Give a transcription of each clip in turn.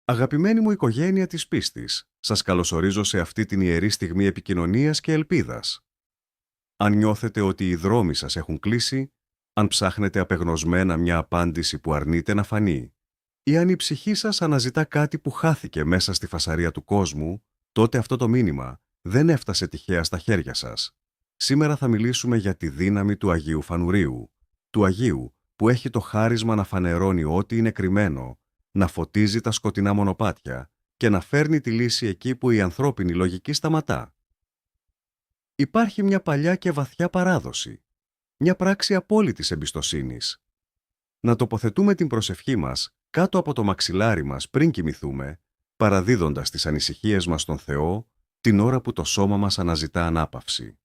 Αγαπημένη μου οικογένεια της πίστης, σας καλωσορίζω σε αυτή την ιερή στιγμή επικοινωνίας και ελπίδας. Αν νιώθετε ότι οι δρόμοι σας έχουν κλείσει, αν ψάχνετε απεγνωσμένα μια απάντηση που αρνείται να φανεί, ή αν η ψυχή σας αναζητά κάτι που χάθηκε μέσα στη φασαρία του κόσμου, τότε αυτό το μήνυμα δεν έφτασε τυχαία στα χέρια σας. Σήμερα θα μιλήσουμε για τη δύναμη του Αγίου Φανουρίου, του Αγίου που έχει το χάρισμα να φανερώνει ό,τι είναι κρυμμένο, να φωτίζει τα σκοτεινά μονοπάτια και να φέρνει τη λύση εκεί που η ανθρώπινη λογική σταματά. Υπάρχει μια παλιά και βαθιά παράδοση, μια πράξη απόλυτης εμπιστοσύνης. Να τοποθετούμε την προσευχή μας κάτω από το μαξιλάρι μας πριν κοιμηθούμε, παραδίδοντας τις ανησυχίες μας στον Θεό την ώρα που το σώμα μας αναζητά ανάπαυση.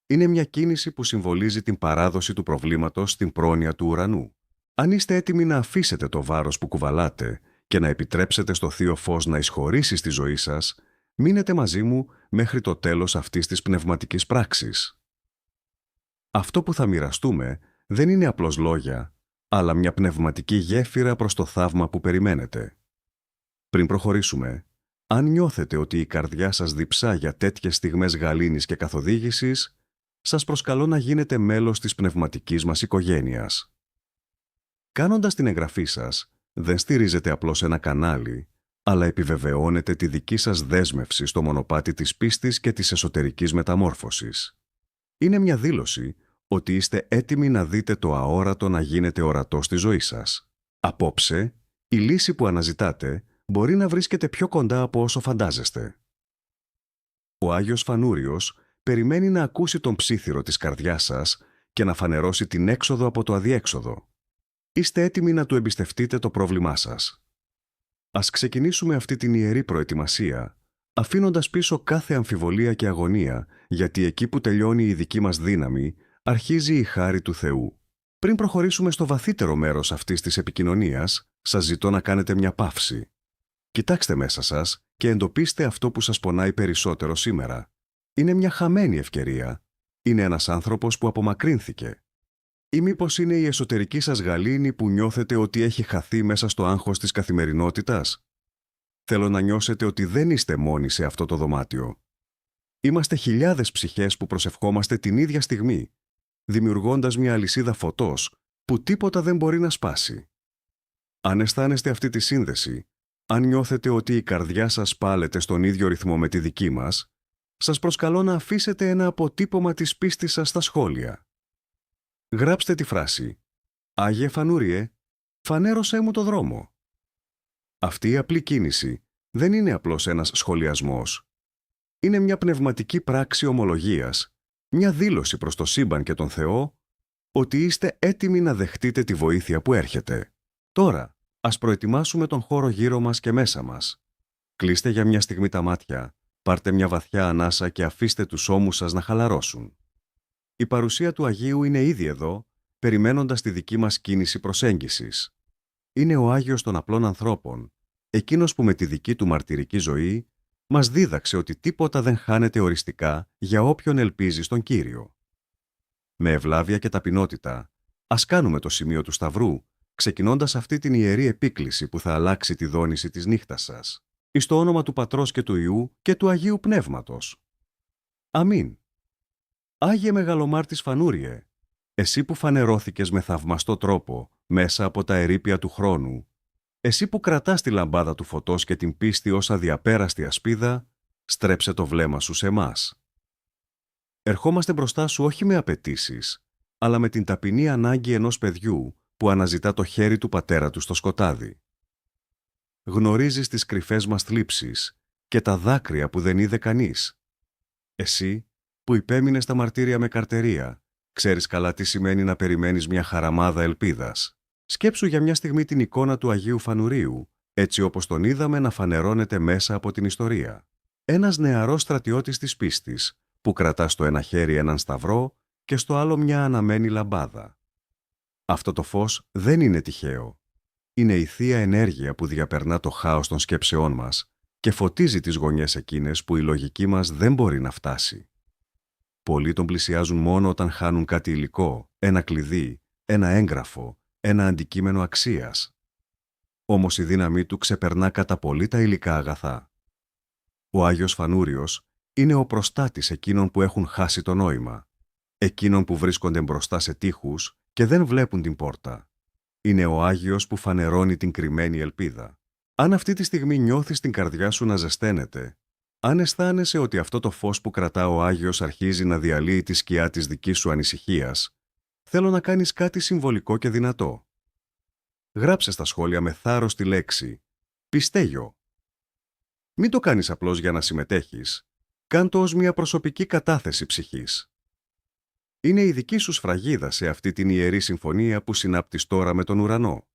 Είναι μια κίνηση που συμβολίζει την παράδοση του προβλήματος στην πρόνοια του ουρανού. Αν είστε έτοιμοι να αφήσετε το βάρος που κουβαλάτε και να επιτρέψετε στο Θείο Φως να εισχωρήσει στη ζωή σας, μείνετε μαζί μου μέχρι το τέλος αυτής της πνευματικής πράξης. Αυτό που θα μοιραστούμε δεν είναι απλώς λόγια, αλλά μια πνευματική γέφυρα προς το θαύμα που περιμένετε. Πριν προχωρήσουμε, αν νιώθετε ότι η καρδιά σας διψά για τέτοιες στιγμές γαλήνης και καθοδήγησης, σας προσκαλώ να γίνετε μέλος της πνευματικής μας οικογένειας. Κάνοντας την εγγραφή σας, δεν στηρίζετε απλώς ένα κανάλι, αλλά επιβεβαιώνετε τη δική σας δέσμευση στο μονοπάτι της πίστης και της εσωτερικής μεταμόρφωσης. Είναι μια δήλωση ότι είστε έτοιμοι να δείτε το αόρατο να γίνεται ορατό στη ζωή σας. Απόψε, η λύση που αναζητάτε μπορεί να βρίσκεται πιο κοντά από όσο φαντάζεστε. Ο Άγιος Φανούριος περιμένει να ακούσει τον ψίθυρο της καρδιάς σας και να φανερώσει την έξοδο από το αδιέξοδο. Είστε έτοιμοι να του εμπιστευτείτε το πρόβλημά σας. Ας ξεκινήσουμε αυτή την ιερή προετοιμασία, αφήνοντας πίσω κάθε αμφιβολία και αγωνία, γιατί εκεί που τελειώνει η δική μας δύναμη, αρχίζει η χάρη του Θεού. Πριν προχωρήσουμε στο βαθύτερο μέρος αυτής της επικοινωνίας, σας ζητώ να κάνετε μια παύση. Κοιτάξτε μέσα σας και εντοπίστε αυτό που σας πονάει περισσότερο σήμερα. Είναι μια χαμένη ευκαιρία. Είναι ένας άνθρωπος που απομακρύνθηκε. Ή μήπως είναι η εσωτερική σας γαλήνη που νιώθετε ότι έχει χαθεί μέσα στο άγχος της καθημερινότητας? Θέλω να νιώσετε ότι δεν είστε μόνοι σε αυτό το δωμάτιο. Είμαστε χιλιάδες ψυχές που προσευχόμαστε την ίδια στιγμή, δημιουργώντας μια αλυσίδα φωτός που τίποτα δεν μπορεί να σπάσει. Αν αισθάνεστε αυτή τη σύνδεση, αν νιώθετε ότι η καρδιά σας πάλεται στον ίδιο ρυθμό με τη δική μας, σας προσκαλώ να αφήσετε ένα αποτύπωμα της πίστης σας στα σχόλια. Γράψτε τη φράση «Άγιε Φανούριε, φανέρωσέ μου το δρόμο». Αυτή η απλή κίνηση δεν είναι απλώς ένας σχολιασμός. Είναι μια πνευματική πράξη ομολογίας, μια δήλωση προς το σύμπαν και τον Θεό ότι είστε έτοιμοι να δεχτείτε τη βοήθεια που έρχεται. Τώρα, ας προετοιμάσουμε τον χώρο γύρω μας και μέσα μας. Κλείστε για μια στιγμή τα μάτια, πάρτε μια βαθιά ανάσα και αφήστε τους ώμους σας να χαλαρώσουν. Η παρουσία του Αγίου είναι ήδη εδώ, περιμένοντας τη δική μας κίνηση προσέγγισης. Είναι ο Άγιος των απλών ανθρώπων, εκείνος που με τη δική του μαρτυρική ζωή μας δίδαξε ότι τίποτα δεν χάνεται οριστικά για όποιον ελπίζει στον Κύριο. Με ευλάβεια και ταπεινότητα, ας κάνουμε το σημείο του Σταυρού, ξεκινώντας αυτή την ιερή επίκληση που θα αλλάξει τη δόνηση της νύχτας σας, εις το όνομα του Πατρός και του Υιού και του Αγίου Πνεύματος. Αμήν. Άγιε Μεγαλομάρτης Φανούριε, εσύ που φανερώθηκες με θαυμαστό τρόπο μέσα από τα ερείπια του χρόνου, εσύ που κρατάς τη λαμπάδα του φωτός και την πίστη ως αδιαπέραστη ασπίδα, στρέψε το βλέμμα σου σε εμάς. Ερχόμαστε μπροστά σου όχι με απαιτήσεις, αλλά με την ταπεινή ανάγκη ενός παιδιού που αναζητά το χέρι του πατέρα του στο σκοτάδι. Γνωρίζεις τις κρυφές μας θλίψεις και τα δάκρυα που δεν είδε κανείς. Εσύ, που υπέμεινες τα μαρτύρια με καρτερία, ξέρεις καλά τι σημαίνει να περιμένεις μια χαραμάδα ελπίδας. Σκέψου για μια στιγμή την εικόνα του Αγίου Φανουρίου, έτσι όπως τον είδαμε να φανερώνεται μέσα από την ιστορία. Ένας νεαρός στρατιώτης της πίστης, που κρατά στο ένα χέρι έναν σταυρό και στο άλλο μια αναμένη λαμπάδα. Αυτό το φως δεν είναι τυχαίο. Είναι η θεία ενέργεια που διαπερνά το χάος των σκέψεών μας και φωτίζει τις γωνιές εκείνες που η λογική μας δεν μπορεί να φτάσει. Πολλοί τον πλησιάζουν μόνο όταν χάνουν κάτι υλικό, ένα κλειδί, ένα έγγραφο, ένα αντικείμενο αξίας. όμως η δύναμή του ξεπερνά κατά πολύ τα υλικά αγαθά. Ο Άγιος Φανούριος είναι ο προστάτης εκείνων που έχουν χάσει το νόημα, εκείνων που βρίσκονται μπροστά σε τοίχους και δεν βλέπουν την πόρτα. Είναι ο Άγιος που φανερώνει την κρυμμένη ελπίδα. Αν αυτή τη στιγμή νιώθεις την καρδιά σου να ζεσταίνεται, αν αισθάνεσαι ότι αυτό το φως που κρατά ο Άγιος αρχίζει να διαλύει τη σκιά της δικής σου ανησυχίας, θέλω να κάνεις κάτι συμβολικό και δυνατό. Γράψε στα σχόλια με θάρρος τη λέξη «Πιστέγιο». Μην το κάνεις απλώς για να συμμετέχεις, κάν' το ως μια προσωπική κατάθεση ψυχής. Είναι η δική σου σφραγίδα σε αυτή την ιερή συμφωνία που συνάπτεις τώρα με τον ουρανό.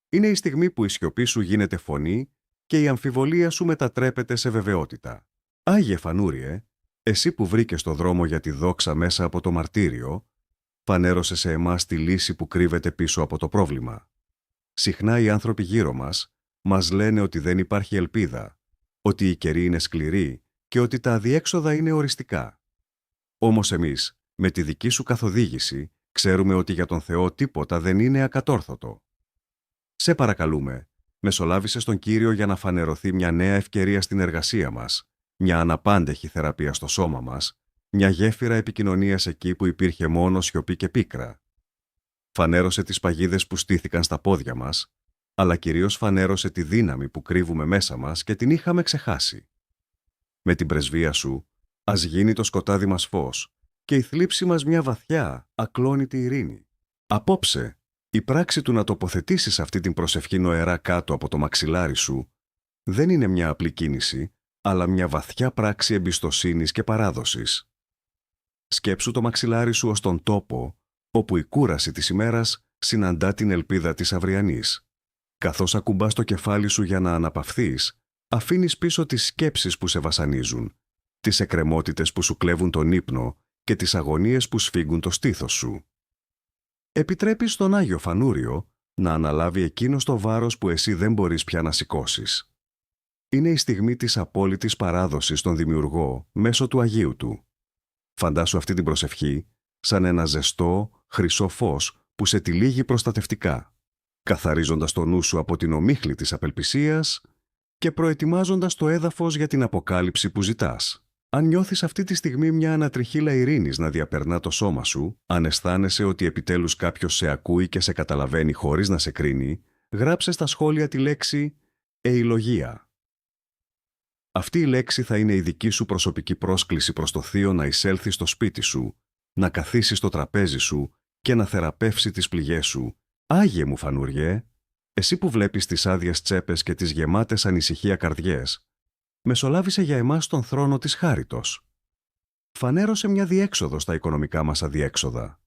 Είναι η στιγμή που η σιωπή σου γίνεται φωνή και η αμφιβολία σου μετατρέπεται σε βεβαιότητα. Άγιε Φανούριε, εσύ που βρήκες το δρόμο για τη δόξα μέσα από το μαρτύριο, φανέρωσε σε εμάς τη λύση που κρύβεται πίσω από το πρόβλημα. Συχνά οι άνθρωποι γύρω μας λένε ότι δεν υπάρχει ελπίδα, ότι η καιρή είναι σκληρή και ότι τα αδιέξοδα είναι οριστικά. Όμως εμείς, με τη δική σου καθοδήγηση, ξέρουμε ότι για τον Θεό τίποτα δεν είναι ακατόρθωτο. Σε παρακαλούμε, μεσολάβησε στον Κύριο για να φανερωθεί μια νέα ευκαιρία στην εργασία μας, μια αναπάντεχη θεραπεία στο σώμα μας, μια γέφυρα επικοινωνίας εκεί που υπήρχε μόνο σιωπή και πίκρα. Φανέρωσε τις παγίδες που στήθηκαν στα πόδια μας, αλλά κυρίως φανέρωσε τη δύναμη που κρύβουμε μέσα μας και την είχαμε ξεχάσει. Με την πρεσβεία σου, ας γίνει το σκοτάδι μας φως και η θλίψη μας μια βαθιά, ακλόνητη ειρήνη. Απόψε, η πράξη του να τοποθετήσεις αυτή την προσευχή νοερά κάτω από το μαξιλάρι σου δεν είναι μια απλή κίνηση, αλλά μια βαθιά πράξη εμπιστοσύνης και παράδοσης. Σκέψου το μαξιλάρι σου ως τον τόπο όπου η κούραση της ημέρας συναντά την ελπίδα της αυριανής. Καθώς ακουμπάς το κεφάλι σου για να αναπαυθείς, αφήνεις πίσω τις σκέψεις που σε βασανίζουν, τις εκκρεμότητες που σου κλέβουν τον ύπνο και τις αγωνίες που σφίγγουν το στήθος σου. Επιτρέπεις στον Άγιο Φανούριο να αναλάβει εκείνο το βάρος που εσύ δεν μπορείς πια να σηκώσεις. Είναι η στιγμή της απόλυτης παράδοσης στον Δημιουργό μέσω του Αγίου του. Φαντάσου αυτή την προσευχή σαν ένα ζεστό, χρυσό φως που σε τυλίγει προστατευτικά, καθαρίζοντας το νου σου από την ομίχλη της απελπισίας και προετοιμάζοντας το έδαφος για την αποκάλυψη που ζητάς. Αν νιώθεις αυτή τη στιγμή μια ανατριχύλα ειρήνης να διαπερνά το σώμα σου, αν αισθάνεσαι ότι επιτέλους κάποιος σε ακούει και σε καταλαβαίνει χωρίς να σε κρίνει, γράψε στα σχόλια τη λέξη «ευλογία». Αυτή η λέξη θα είναι η δική σου προσωπική πρόσκληση προς το Θείο να εισέλθει στο σπίτι σου, να καθίσει στο τραπέζι σου και να θεραπεύσει τις πληγές σου. Άγιε μου Φανούριε, εσύ που βλέπεις τις άδειες τσέπες και τις γεμάτες ανησυχία καρδιές, μεσολάβησε για εμάς τον θρόνο της χάριτος. Φανέρωσε μια διέξοδο στα οικονομικά μας αδιέξοδα.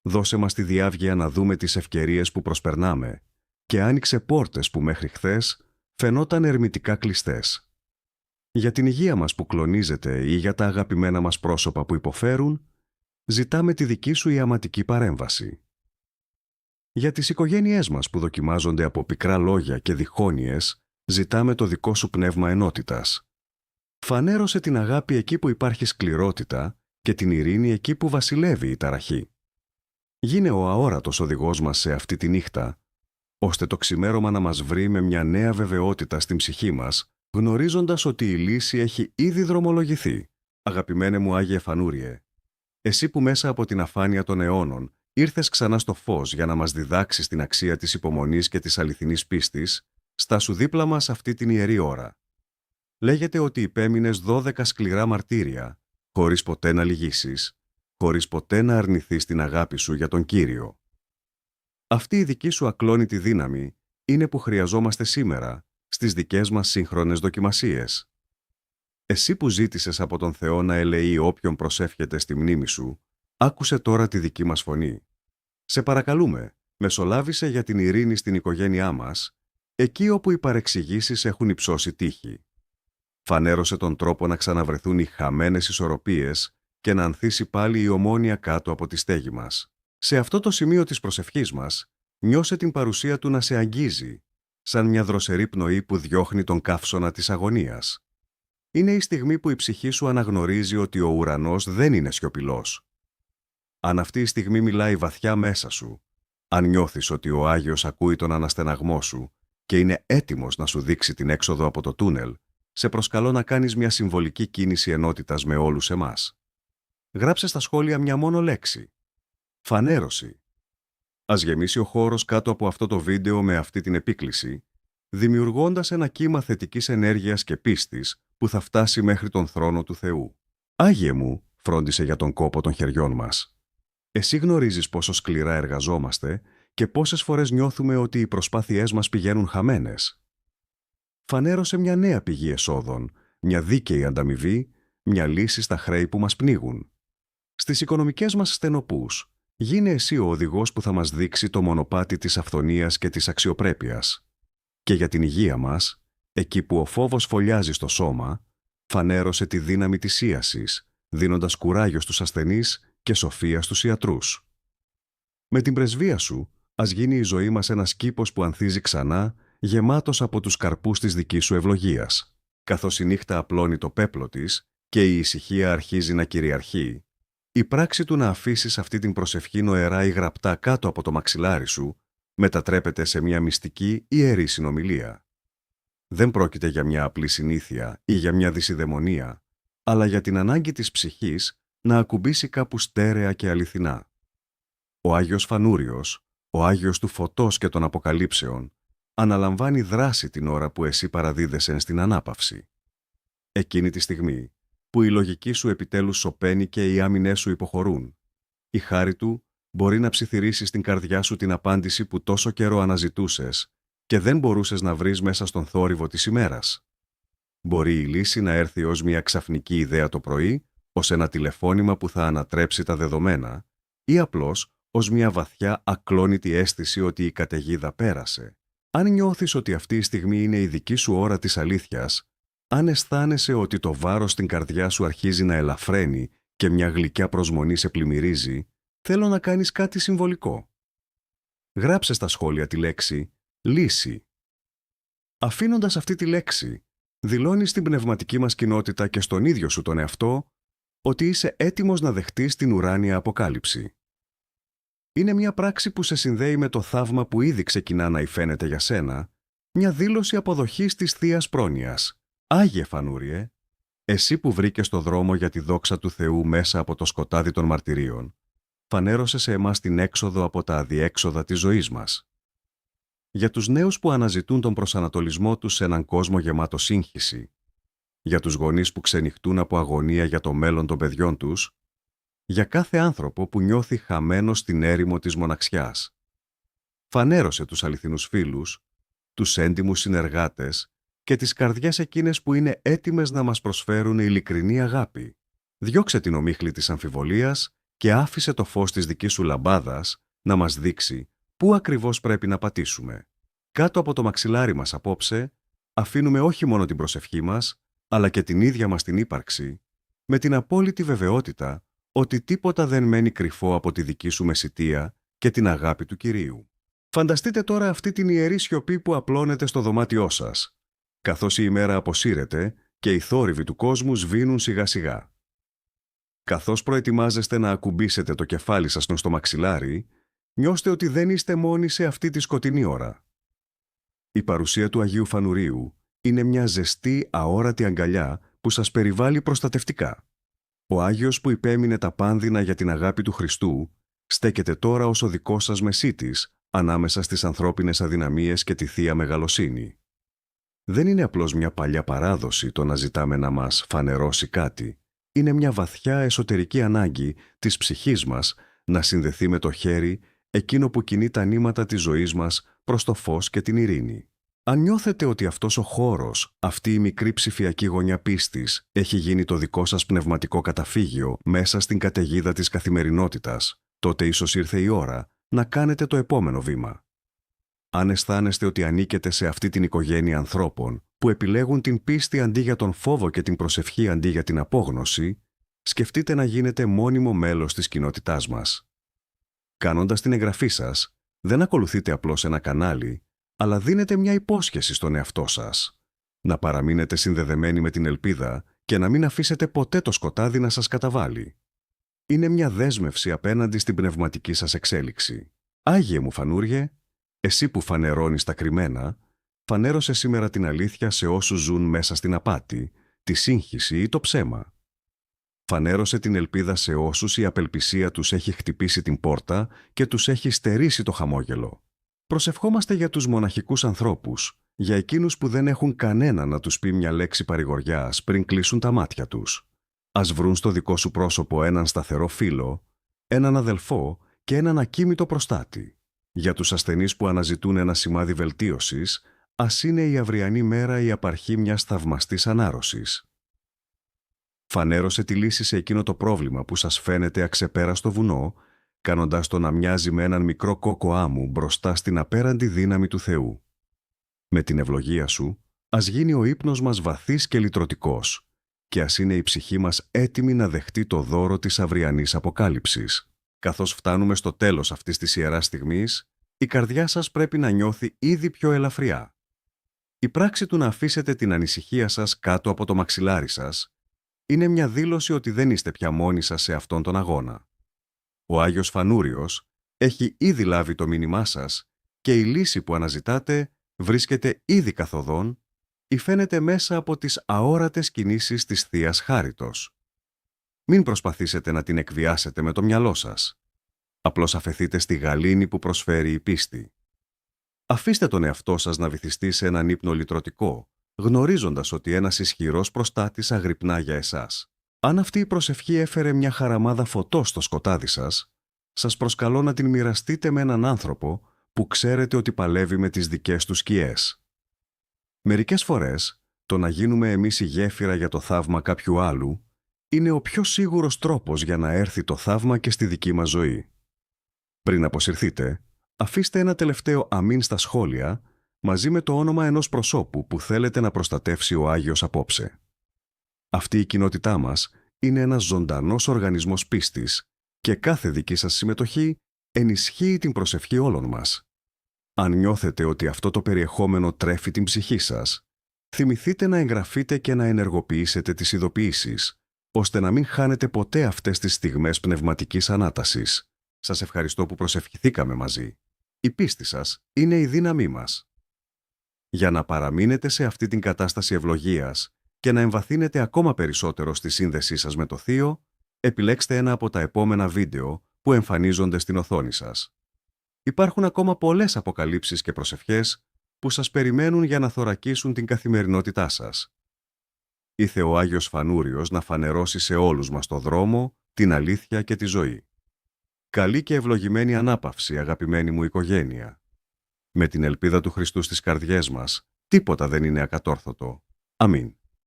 Δώσε μας τη διάβγεια να δούμε τις ευκαιρίες που προσπερνάμε και άνοιξε πόρτες που μέχρι χθες φαινόταν ερμητικά κλειστές. Για την υγεία μας που κλονίζεται ή για τα αγαπημένα μας πρόσωπα που υποφέρουν, ζητάμε τη δική σου ιαματική παρέμβαση. Για τις οικογένειές μας που δοκιμάζονται από πικρά λόγια και διχόνοιες, ζητάμε το δικό σου πνεύμα ενότητας. Φανέρωσε την αγάπη εκεί που υπάρχει σκληρότητα και την ειρήνη εκεί που βασιλεύει η ταραχή. Γίνε ο αόρατος οδηγός μας σε αυτή τη νύχτα, ώστε το ξημέρωμα να μας βρει με μια νέα βεβαιότητα στην ψυχή μας, γνωρίζοντας ότι η λύση έχει ήδη δρομολογηθεί. Αγαπημένε μου Άγιε Φανούριε, εσύ που μέσα από την αφάνεια των αιώνων ήρθες ξανά στο φως για να μας διδάξεις την αξία της υπομονής και της αληθινής πίστης, στάσου δίπλα μας αυτή την ιερή ώρα. Λέγεται ότι υπέμεινες 12 σκληρά μαρτύρια, χωρίς ποτέ να λυγίσεις, χωρίς ποτέ να αρνηθείς την αγάπη σου για τον Κύριο. Αυτή η δική σου ακλόνητη δύναμη είναι που χρειαζόμαστε σήμερα στις δικές μας σύγχρονες δοκιμασίες. Εσύ που ζήτησες από τον Θεό να ελεεί όποιον προσεύχεται στη μνήμη σου, άκουσε τώρα τη δική μας φωνή. Σε παρακαλούμε, μεσολάβησε για την ειρήνη στην οικογένειά μας, εκεί όπου οι παρεξηγήσεις έχουν υψώσει τύχη. Φανέρωσε τον τρόπο να ξαναβρεθούν οι χαμένες ισορροπίες και να ανθίσει πάλι η ομόνοια κάτω από τη στέγη μας. Σε αυτό το σημείο της προσευχής μας, νιώσε την παρουσία του να σε αγγίζει, σαν μια δροσερή πνοή που διώχνει τον καύσωνα της αγωνίας. Είναι η στιγμή που η ψυχή σου αναγνωρίζει ότι ο ουρανός δεν είναι σιωπηλός. Αν αυτή η στιγμή μιλάει βαθιά μέσα σου, αν νιώθεις ότι ο Άγιος ακούει τον αναστεναγμό σου και είναι έτοιμος να σου δείξει την έξοδο από το τούνελ, σε προσκαλώ να κάνεις μια συμβολική κίνηση ενότητας με όλους εμάς. Γράψε στα σχόλια μια μόνο λέξη. Φανέρωση. Ας γεμίσει ο χώρος κάτω από αυτό το βίντεο με αυτή την επίκληση, δημιουργώντας ένα κύμα θετικής ενέργειας και πίστης που θα φτάσει μέχρι τον θρόνο του Θεού. Άγιε μου, φρόντισε για τον κόπο των χεριών μας. Εσύ γνωρίζεις πόσο σκληρά εργαζόμαστε και πόσες φορές νιώθουμε ότι οι προσπάθειές μας πηγαίνουν χαμένες. Φανέρωσε μια νέα πηγή εσόδων, μια δίκαιη ανταμοιβή, μια λύση στα χρέη που μας πνίγουν. Στις οικονομικές μας στενοπούς, γίνε εσύ ο οδηγός που θα μας δείξει το μονοπάτι της αυθονίας και της αξιοπρέπειας. Και για την υγεία μας, εκεί που ο φόβος φωλιάζει στο σώμα, φανέρωσε τη δύναμη της ίασης, δίνοντας κουράγιο στους ασθενείς και σοφία στους ιατρούς. Με την πρεσβεία σου, ας γίνει η ζωή μας ένας κήπος που ανθίζει ξανά, γεμάτος από τους καρπούς της δικής σου ευλογίας. Καθώς η νύχτα απλώνει το πέπλο της και η ησυχία αρχίζει να κυριαρχεί, η πράξη του να αφήσεις αυτή την προσευχή νοερά ή γραπτά κάτω από το μαξιλάρι σου μετατρέπεται σε μια μυστική ιερή συνομιλία. Δεν πρόκειται για μια απλή συνήθεια ή για μια δυσιδαιμονία, αλλά για την ανάγκη της ψυχής να ακουμπήσει κάπου στέρεα και αληθινά. Ο Άγιος Φανούριος, ο Άγιος του Φωτός και των Αποκαλύψεων, αναλαμβάνει δράση την ώρα που εσύ παραδίδεσαι στην ανάπαυση. Εκείνη τη στιγμή που η λογική σου επιτέλους σωπαίνει και οι άμυνές σου υποχωρούν, η χάρη του μπορεί να ψιθυρίσει στην καρδιά σου την απάντηση που τόσο καιρό αναζητούσες και δεν μπορούσες να βρεις μέσα στον θόρυβο της ημέρας. Μπορεί η λύση να έρθει ως μια ξαφνική ιδέα το πρωί, ως ένα τηλεφώνημα που θα ανατρέψει τα δεδομένα, ή απλώς ως μια βαθιά ακλόνητη αίσθηση ότι η καταιγίδα πέρασε. Αν νιώθεις ότι αυτή η στιγμή είναι η δική σου ώρα της αλήθειας, αν αισθάνεσαι ότι το βάρος στην καρδιά σου αρχίζει να ελαφραίνει και μια γλυκιά προσμονή σε πλημμυρίζει, θέλω να κάνεις κάτι συμβολικό. Γράψε στα σχόλια τη λέξη «λύση». Αφήνοντας αυτή τη λέξη, δηλώνεις στην πνευματική μας κοινότητα και στον ίδιο σου τον εαυτό ότι είσαι έτοιμος να δεχτείς την ουράνια αποκάλυψη. Είναι μια πράξη που σε συνδέει με το θαύμα που ήδη ξεκινά να υφαίνεται για σένα, μια δήλωση αποδοχής της Θείας Πρόνοιας. Άγιε Φανούριε, εσύ που βρήκες το δρόμο για τη δόξα του Θεού μέσα από το σκοτάδι των μαρτυρίων, φανέρωσε σε εμάς την έξοδο από τα αδιέξοδα της ζωής μας. Για τους νέους που αναζητούν τον προσανατολισμό τους σε έναν κόσμο γεμάτο σύγχυση, για τους γονείς που ξενυχτούν από αγωνία για το μέλλον των παιδιών τους, για κάθε άνθρωπο που νιώθει χαμένο στην έρημο της μοναξιάς. Φανέρωσε τους αληθινούς φίλους, τους έντιμους συνεργάτες και τις καρδιές εκείνες που είναι έτοιμες να μας προσφέρουν ειλικρινή αγάπη. Διώξε την ομίχλη της αμφιβολίας και άφησε το φως της δικής σου λαμπάδας να μας δείξει πού ακριβώς πρέπει να πατήσουμε. Κάτω από το μαξιλάρι μας απόψε, αφήνουμε όχι μόνο την προσευχή μας, αλλά και την ίδια μας την ύπαρξη, με την απόλυτη βεβαιότητα ότι τίποτα δεν μένει κρυφό από τη δική σου μεσιτεία και την αγάπη του Κυρίου. Φανταστείτε τώρα αυτή την ιερή σιωπή που απλώνεται στο δωμάτιό σας, καθώς η ημέρα αποσύρεται και οι θόρυβοι του κόσμου σβήνουν σιγά σιγά. Καθώς προετοιμάζεστε να ακουμπήσετε το κεφάλι σας στο μαξιλάρι, νιώστε ότι δεν είστε μόνοι σε αυτή τη σκοτεινή ώρα. Η παρουσία του Αγίου Φανουρίου είναι μια ζεστή, αόρατη αγκαλιά που σας περιβάλλει προστατευτικά. Ο Άγιος που υπέμεινε τα πάνδυνα για την αγάπη του Χριστού, στέκεται τώρα ως ο δικός σας μεσίτης ανάμεσα στις ανθρώπινες αδυναμίες και τη Θεία Μεγαλοσύνη. Δεν είναι απλώς μια παλιά παράδοση το να ζητάμε να μας φανερώσει κάτι. Είναι μια βαθιά εσωτερική ανάγκη της ψυχής μας να συνδεθεί με το χέρι εκείνο που κινεί τα νήματα της ζωής μας προς το φως και την ειρήνη. Αν νιώθετε ότι αυτός ο χώρος, αυτή η μικρή ψηφιακή γωνιά πίστης, έχει γίνει το δικό σας πνευματικό καταφύγιο μέσα στην καταιγίδα της καθημερινότητας, τότε ίσως ήρθε η ώρα να κάνετε το επόμενο βήμα. Αν αισθάνεστε ότι ανήκετε σε αυτή την οικογένεια ανθρώπων που επιλέγουν την πίστη αντί για τον φόβο και την προσευχή αντί για την απόγνωση, σκεφτείτε να γίνετε μόνιμο μέλος της κοινότητάς μας. Κάνοντας την εγγραφή σας, δεν ακολουθείτε απλώς ένα κανάλι, αλλά δίνετε μια υπόσχεση στον εαυτό σας. Να παραμείνετε συνδεδεμένοι με την ελπίδα και να μην αφήσετε ποτέ το σκοτάδι να σας καταβάλει. Είναι μια δέσμευση απέναντι στην πνευματική σας εξέλιξη. Άγιε μου Φανούριε, εσύ που φανερώνεις τα κρυμμένα, Φανέρωσε σήμερα την αλήθεια σε όσους ζουν μέσα στην απάτη, τη σύγχυση ή το ψέμα. Φανέρωσε την ελπίδα σε όσους η απελπισία τους έχει χτυπήσει την πόρτα και τους έχει στερήσει το χαμόγελο. Προσευχόμαστε για τους μοναχικούς ανθρώπους, για εκείνους που δεν έχουν κανένα να τους πει μια λέξη παρηγοριάς πριν κλείσουν τα μάτια τους. Ας βρουν στο δικό σου πρόσωπο έναν σταθερό φίλο, έναν αδελφό και έναν ακίμητο προστάτη. Για τους ασθενείς που αναζητούν ένα σημάδι βελτίωσης, ας είναι η αυριανή μέρα η απαρχή μιας θαυμαστής ανάρρωσης. Φανέρωσε τη λύση σε εκείνο το πρόβλημα που σας φαίνεται αξεπέραστο βουνό, κάνοντάς το να μοιάζει με έναν μικρό κόκο άμμου μπροστά στην απέραντη δύναμη του Θεού. Με την ευλογία σου, ας γίνει ο ύπνος μας βαθύς και λυτρωτικός και ας είναι η ψυχή μας έτοιμη να δεχτεί το δώρο της αυριανής αποκάλυψης. Καθώς φτάνουμε στο τέλος αυτής της ιεράς στιγμής, η καρδιά σας πρέπει να νιώθει ήδη πιο ελαφριά. Η πράξη του να αφήσετε την ανησυχία σας κάτω από το μαξιλάρι σας είναι μια δήλωση ότι δεν είστε πια μόνοι σας σε αυτόν τον αγώνα. Ο Άγιος Φανούριος έχει ήδη λάβει το μήνυμά σας και η λύση που αναζητάτε βρίσκεται ήδη καθοδόν ή φαίνεται μέσα από τις αόρατες κινήσεις της Θείας Χάριτος. Μην προσπαθήσετε να την εκβιάσετε με το μυαλό σας. Απλώς αφεθείτε στη γαλήνη που προσφέρει η πίστη. Αφήστε τον εαυτό σας να βυθιστεί σε έναν ύπνο λυτρωτικό, γνωρίζοντας ότι ένας ισχυρός προστάτης αγρυπνά για εσάς. Αν αυτή η προσευχή έφερε μια χαραμάδα φωτός στο σκοτάδι σας, σας προσκαλώ να την μοιραστείτε με έναν άνθρωπο που ξέρετε ότι παλεύει με τις δικές του σκιές. Μερικές φορές, το να γίνουμε εμείς η γέφυρα για το θαύμα κάποιου άλλου είναι ο πιο σίγουρος τρόπος για να έρθει το θαύμα και στη δική μας ζωή. Πριν αποσυρθείτε, αφήστε ένα τελευταίο αμήν στα σχόλια μαζί με το όνομα ενός προσώπου που θέλετε να προστατεύσει ο Άγιος απόψε. Αυτή η κοινότητά μας είναι ένας ζωντανός οργανισμός πίστης και κάθε δική σας συμμετοχή ενισχύει την προσευχή όλων μας. Αν νιώθετε ότι αυτό το περιεχόμενο τρέφει την ψυχή σας, θυμηθείτε να εγγραφείτε και να ενεργοποιήσετε τις ειδοποιήσεις, ώστε να μην χάνετε ποτέ αυτές τις στιγμές πνευματικής ανάτασης. Σας ευχαριστώ που προσευχηθήκαμε μαζί. Η πίστη σας είναι η δύναμή μας. Για να παραμείνετε σε αυτή την κατάσταση ευλογίας και να εμβαθύνετε ακόμα περισσότερο στη σύνδεσή σας με το Θείο, επιλέξτε ένα από τα επόμενα βίντεο που εμφανίζονται στην οθόνη σας. Υπάρχουν ακόμα πολλές αποκαλύψεις και προσευχές που σας περιμένουν για να θωρακίσουν την καθημερινότητά σας. Ήθε ο Άγιος Φανούριος να φανερώσει σε όλους μας το δρόμο, την αλήθεια και τη ζωή. Καλή και ευλογημένη ανάπαυση, αγαπημένη μου οικογένεια. Με την ελπίδα του Χριστού στις καρδιές μας, τίποτα δεν είναι ακατόρθωτο. Αμήν.